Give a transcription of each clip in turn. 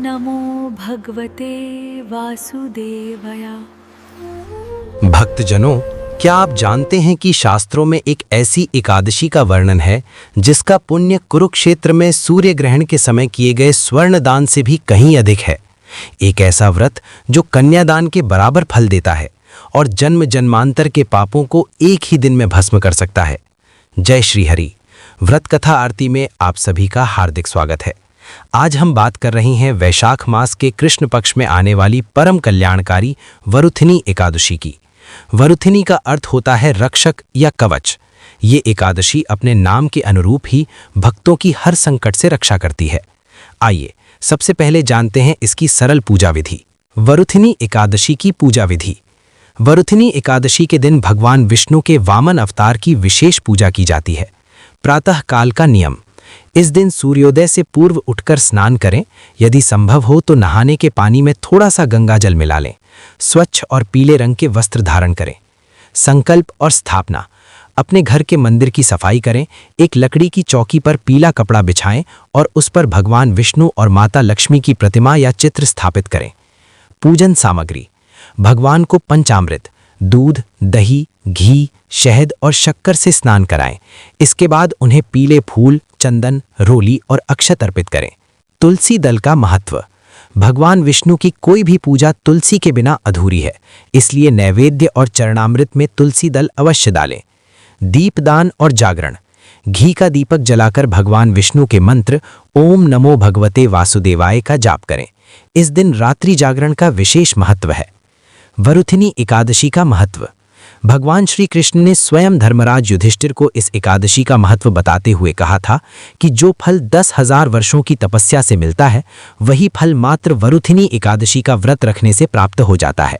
नमो भगवते वासुदेवाय। भक्तजनों, क्या आप जानते हैं कि शास्त्रों में एक ऐसी एकादशी का वर्णन है जिसका पुण्य कुरुक्षेत्र में सूर्य ग्रहण के समय किए गए स्वर्ण दान से भी कहीं अधिक है। एक ऐसा व्रत जो कन्यादान के बराबर फल देता है और जन्म जन्मांतर के पापों को एक ही दिन में भस्म कर सकता है। जय श्री हरि। व्रत कथा आरती में आप सभी का हार्दिक स्वागत है। आज हम बात कर रही हैं वैशाख मास के कृष्ण पक्ष में आने वाली परम कल्याणकारी वरुथिनी एकादशी की। वरुथिनी का अर्थ होता है रक्षक या कवच। ये एकादशी अपने नाम के अनुरूप ही भक्तों की हर संकट से रक्षा करती है। आइए सबसे पहले जानते हैं इसकी सरल पूजा विधि। वरुथिनी एकादशी की पूजा विधि। वरुथिनी एकादशी के दिन भगवान विष्णु के वामन अवतार की विशेष पूजा की जाती है। प्रातः काल का नियम। इस दिन सूर्योदय से पूर्व उठकर स्नान करें। यदि संभव हो तो नहाने के पानी में थोड़ा सा गंगा जल मिला लें। स्वच्छ और पीले रंग के वस्त्र धारण करें। संकल्प और स्थापना। अपने घर के मंदिर की सफाई करें। एक लकड़ी की चौकी पर पीला कपड़ा बिछाएं और उस पर भगवान विष्णु और माता लक्ष्मी की प्रतिमा या चित्र स्थापित करें। पूजन सामग्री। भगवान को पंचामृत, दूध, दही, घी, शहद और शक्कर से स्नान कराएं। इसके बाद उन्हें पीले फूल, चंदन, रोली और अक्षत अर्पित करें। तुलसी दल का महत्व। भगवान विष्णु की कोई भी पूजा तुलसी के बिना अधूरी है, इसलिए नैवेद्य और चरणामृत में तुलसी दल अवश्य डालें। दीपदान और जागरण। घी का दीपक जलाकर भगवान विष्णु के मंत्र ओम नमो भगवते वासुदेवाय का जाप करें। इस दिन रात्रि जागरण का विशेष महत्व है। वरुथिनी एकादशी का महत्व। भगवान श्री कृष्ण ने स्वयं धर्मराज युधिष्ठिर को इस एकादशी का महत्व बताते हुए कहा था कि जो फल 10,000 वर्षों की तपस्या से मिलता है, वही फल मात्र वरुथिनी एकादशी का व्रत रखने से प्राप्त हो जाता है।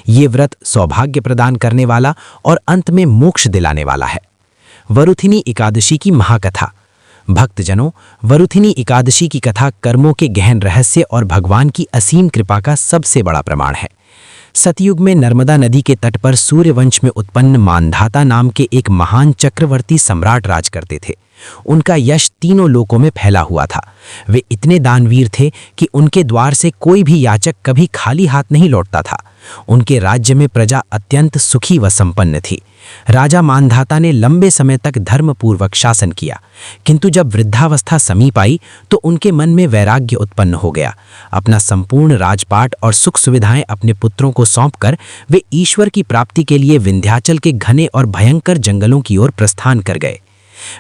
ये व्रत सौभाग्य प्रदान करने वाला और अंत में मोक्ष दिलाने वाला है। वरुथिनी एकादशी की महाकथा। भक्तजनों, वरुथिनी एकादशी की कथा कर्मों के गहन रहस्य और भगवान की असीम कृपा का सबसे बड़ा प्रमाण है। सतयुग में नर्मदा नदी के तट पर सूर्यवंश में उत्पन्न मांधाता नाम के एक महान चक्रवर्ती सम्राट राज करते थे। उनका यश तीनों लोकों में फैला हुआ था। वे इतने दानवीर थे कि उनके द्वार से कोई भी याचक कभी खाली हाथ नहीं लौटता था। उनके राज्य में प्रजा अत्यंत सुखी व संपन्न थी। राजा मांधाता ने लंबे समय तक धर्मपूर्वक शासन किया, किंतु जब वृद्धावस्था समीप आई तो उनके मन में वैराग्य उत्पन्न हो गया। अपना संपूर्ण राजपाट और सुख सुविधाएं अपने पुत्रों को सौंपकर वे ईश्वर की प्राप्ति के लिए विंध्याचल के घने और भयंकर जंगलों की ओर प्रस्थान कर गए।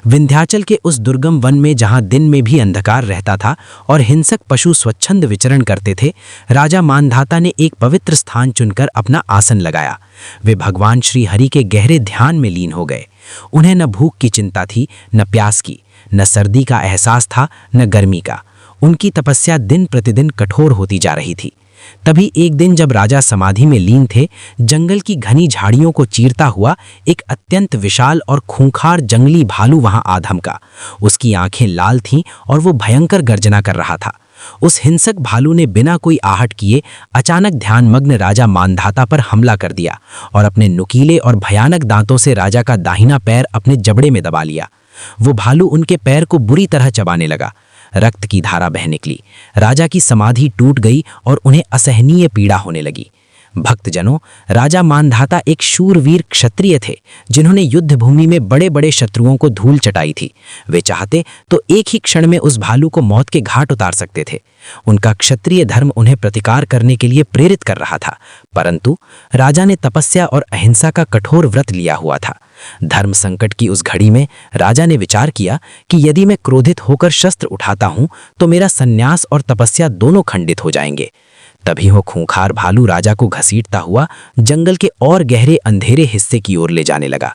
विंध्याचल के उस दुर्गम वन में जहां दिन में भी अंधकार रहता था और हिंसक पशु स्वच्छंद विचरण करते थे, राजा मांधाता ने एक पवित्र स्थान चुनकर अपना आसन लगाया। वे भगवान श्री हरि के गहरे ध्यान में लीन हो गए। उन्हें न भूख की चिंता थी, न प्यास की, न सर्दी का एहसास था, न गर्मी का। उनकी तपस्या दिन प्रतिदिन कठोर होती जा रही थी। तभी एक दिन जब राजा समाधि में लीन थे, जंगल की घनी झाड़ियों को चीरता हुआ एक अत्यंत विशाल और खूंखार जंगली भालू वहां आ धमका। उसकी आंखें लाल थीं और वो भयंकर गर्जना कर रहा था। उस हिंसक भालू ने बिना कोई आहट किए अचानक ध्यानमग्न राजा मांधाता पर हमला कर दिया और अपने नुकीले और भयानक दांतों से राजा का दाहिना पैर अपने जबड़े में दबा लिया। वो भालू उनके पैर को बुरी तरह चबाने लगा। रक्त की धारा बह निकली। राजा की समाधि टूट गई और उन्हें असहनीय पीड़ा होने लगी। भक्तजनों, राजा मांधाता एक शूरवीर क्षत्रिय थे जिन्होंने युद्ध भूमि में बड़े बड़े शत्रुओं को धूल चटाई थी। वे चाहते तो एक ही क्षण में उस भालू को मौत के घाट उतार सकते थे। उनका क्षत्रिय धर्म उन्हें प्रतिकार करने के लिए प्रेरित कर रहा था, परंतु राजा ने तपस्या और अहिंसा का कठोर व्रत लिया हुआ था। धर्म संकट की उस घड़ी में राजा ने विचार किया कि यदि मैं क्रोधित होकर शस्त्र उठाता हूं तो मेरा संन्यास और तपस्या दोनों खंडित हो जाएंगे। तभी वो खूंखार भालू राजा को घसीटता हुआ जंगल के और गहरे अंधेरे हिस्से की ओर ले जाने लगा।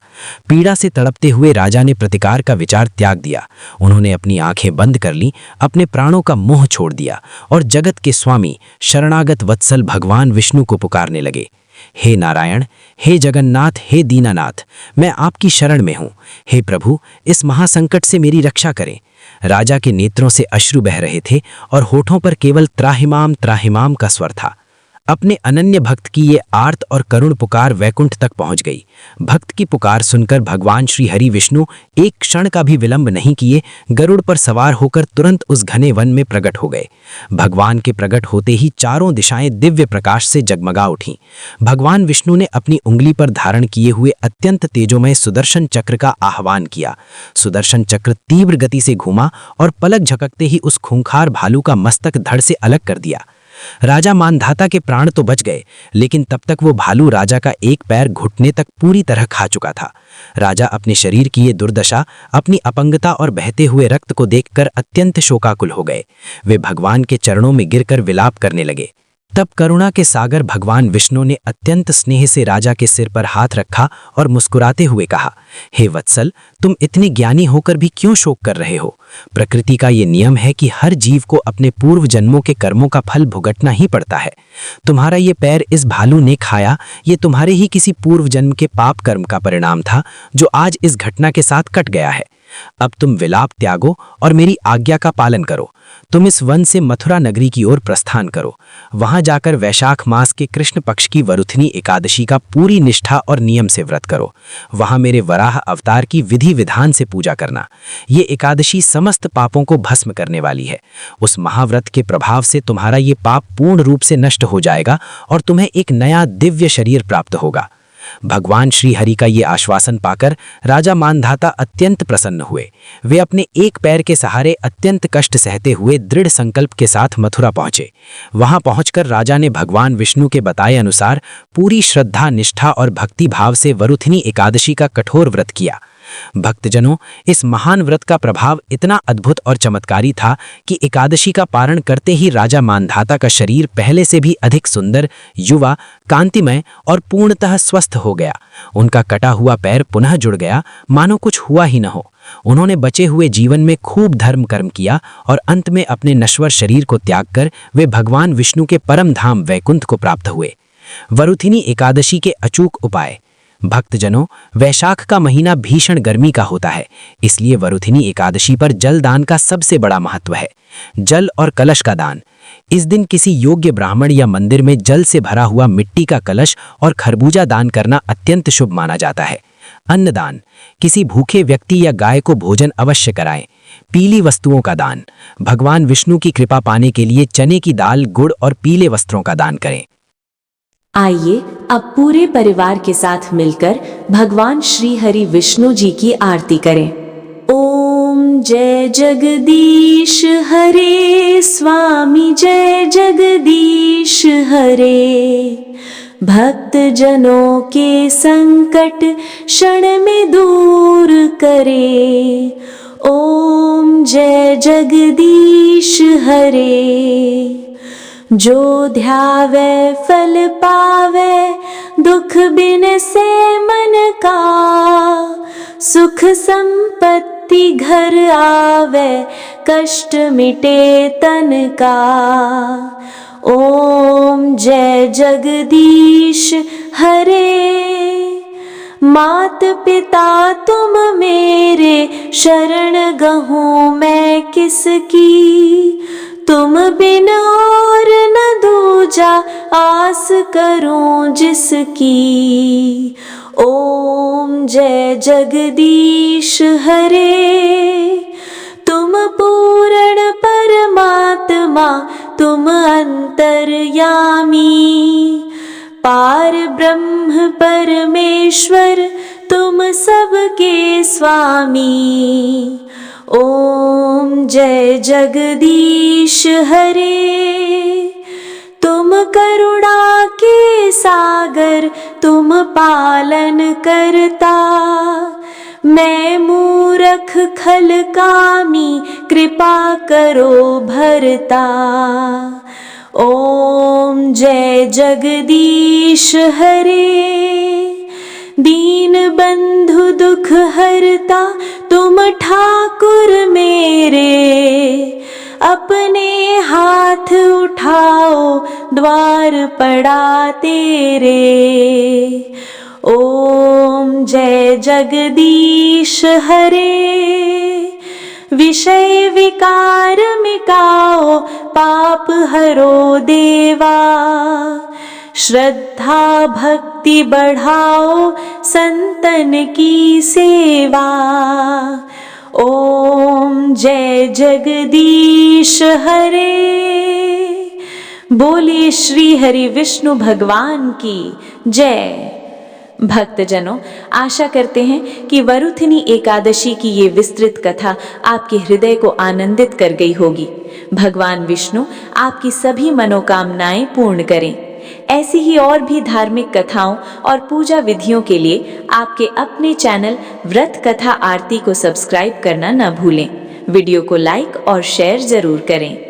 पीड़ा से तड़पते हुए राजा ने प्रतिकार का विचार त्याग दिया। उन्होंने अपनी आंखें बंद कर लीं, अपने प्राणों का मोह छोड़ दिया और जगत के स्वामी शरणागत वत्सल भगवान विष्णु को पुकारने लगे। हे नारायण, हे जगन्नाथ, हे दीनानाथ, मैं आपकी शरण में हूँ। हे प्रभु, इस महासंकट से मेरी रक्षा करें। राजा के नेत्रों से अश्रु बह रहे थे और होठों पर केवल त्राहिमाम त्राहिमाम का स्वर था। अपने अनन्य भक्त की ये आर्त और करुण पुकार वैकुंठ तक पहुंच गई। भक्त की पुकार सुनकर भगवान श्री हरि विष्णु एक क्षण का भी विलंब नहीं किए, गरुड़ पर सवार होकर तुरंत उस घने वन में प्रकट हो गए। भगवान के प्रकट होते ही चारों दिशाएं दिव्य प्रकाश से जगमगा उठीं। भगवान विष्णु ने अपनी उंगली पर धारण किए हुए अत्यंत तेजोमय सुदर्शन चक्र का आह्वान किया। सुदर्शन चक्र तीव्र गति से घूमा और पलक झपकते ही उस खूंखार भालू का मस्तक धड़ से अलग कर दिया। राजा मानधाता के प्राण तो बच गए, लेकिन तब तक वो भालू राजा का एक पैर घुटने तक पूरी तरह खा चुका था। राजा अपने शरीर की ये दुर्दशा, अपनी अपंगता और बहते हुए रक्त को देखकर अत्यंत शोकाकुल हो गए। वे भगवान के चरणों में गिरकर विलाप करने लगे। तब करुणा के सागर भगवान विष्णु ने अत्यंत स्नेह से राजा के सिर पर हाथ रखा और मुस्कुराते हुए कहा, हे वत्सल, तुम इतने ज्ञानी होकर भी क्यों शोक कर रहे हो? प्रकृति का ये नियम है कि हर जीव को अपने पूर्व जन्मों के कर्मों का फल भुगतना ही पड़ता है। तुम्हारा ये पैर इस भालू ने खाया, ये तुम्हारे ही किसी पूर्व जन्म के पाप कर्म का परिणाम था, जो आज इस घटना के साथ कट गया है। अब तुम विलाप त्यागो और मेरी आज्ञा का पालन करो। तुम इस वन से मथुरा नगरी की ओर प्रस्थान करो। वहां जाकर वैशाख मास के कृष्ण पक्ष की वरुथनी एकादशी का पूरी निष्ठा और नियम से व्रत करो। वहां मेरे वराह अवतार की विधि विधान से पूजा करना। ये एकादशी समस्त पापों को भस्म करने वाली है। उस महाव्रत के प्रभाव से तुम्हारा ये पाप पूर्ण रूप से नष्ट हो जाएगा और तुम्हें एक नया दिव्य शरीर प्राप्त होगा। भगवान श्री हरि का ये आश्वासन पाकर राजा मानधाता अत्यंत प्रसन्न हुए। वे अपने एक पैर के सहारे अत्यंत कष्ट सहते हुए दृढ़ संकल्प के साथ मथुरा पहुंचे। वहां पहुंचकर राजा ने भगवान विष्णु के बताए अनुसार पूरी श्रद्धा, निष्ठा और भक्ति भाव से वरुथनी एकादशी का कठोर व्रत किया। भक्तजनों, इस महान व्रत का प्रभाव इतना अद्भुत और चमत्कारी था कि एकादशी का पारण करते ही राजा मानधाता का शरीर पहले से भी अधिक सुंदर, युवा, कांतिमय और पूर्णतः स्वस्थ हो गया। उनका कटा हुआ पैर पुनः जुड़ गया, मानो कुछ हुआ ही न हो। उन्होंने बचे हुए जीवन में खूब धर्म कर्म किया और अंत में अपने नश्वर शरीर को त्याग कर वे भगवान विष्णु के परम धाम वैकुंठ को प्राप्त हुए। वरुथिनी एकादशी के अचूक उपाय। भक्तजनों, वैशाख का महीना भीषण गर्मी का होता है, इसलिए वरुथिनी एकादशी पर जल दान का सबसे बड़ा महत्व है। जल और कलश का दान। इस दिन किसी योग्य ब्राह्मण या मंदिर में जल से भरा हुआ मिट्टी का कलश और खरबूजा दान करना अत्यंत शुभ माना जाता है। अन्नदान। किसी भूखे व्यक्ति या गाय को भोजन अवश्य कराएं। पीली वस्तुओं का दान। भगवान विष्णु की कृपा पाने के लिए चने की दाल, गुड़ और पीले वस्त्रों का दान करें। आइए अब पूरे परिवार के साथ मिलकर भगवान श्री हरि विष्णु जी की आरती करें। ओम जय जगदीश हरे स्वामी, जय जगदीश हरे। भक्त जनों के संकट क्षण में दूर करे। ओम जय जगदीश हरे। जो ध्यावे फल पावे, दुख बिन से मन का। सुख संपत्ति घर आवे, कष्ट मिटे तन का। ओम जय जगदीश हरे। मात पिता तुम मेरे, शरण गहूँ मैं किसकी। तुम बिन और न दूजा, आस करूं जिसकी। ओम जय जगदीश हरे। तुम पूर्ण परमात्मा, तुम अंतर्यामी। पार ब्रह्म परमेश्वर, तुम सबके स्वामी। ओम जय जगदीश हरे। तुम करुणा के सागर, तुम पालन करता। मैं मूरख खल कामी, कृपा करो भरता। ओम जय जगदीश हरे। दीन बंधु दुख हरता, तुम ठाकुर मेरे। अपने हाथ उठाओ, द्वार पड़ा तेरे। ओम जय जगदीश हरे। विषय विकार मिटाओ, पाप हरो देवा। श्रद्धा भक्ति बढ़ाओ संतन की सेवा। ओम जय जगदीश हरे। बोलिए श्री हरि विष्णु भगवान की जय। भक्तजनों, आशा करते हैं कि वरुथिनी एकादशी की ये विस्तृत कथा आपके हृदय को आनंदित कर गई होगी। भगवान विष्णु आपकी सभी मनोकामनाएं पूर्ण करें। ऐसी ही और भी धार्मिक कथाओं और पूजा विधियों के लिए आपके अपने चैनल व्रत कथा आरती को सब्सक्राइब करना न भूलें। वीडियो को लाइक और शेयर जरूर करें।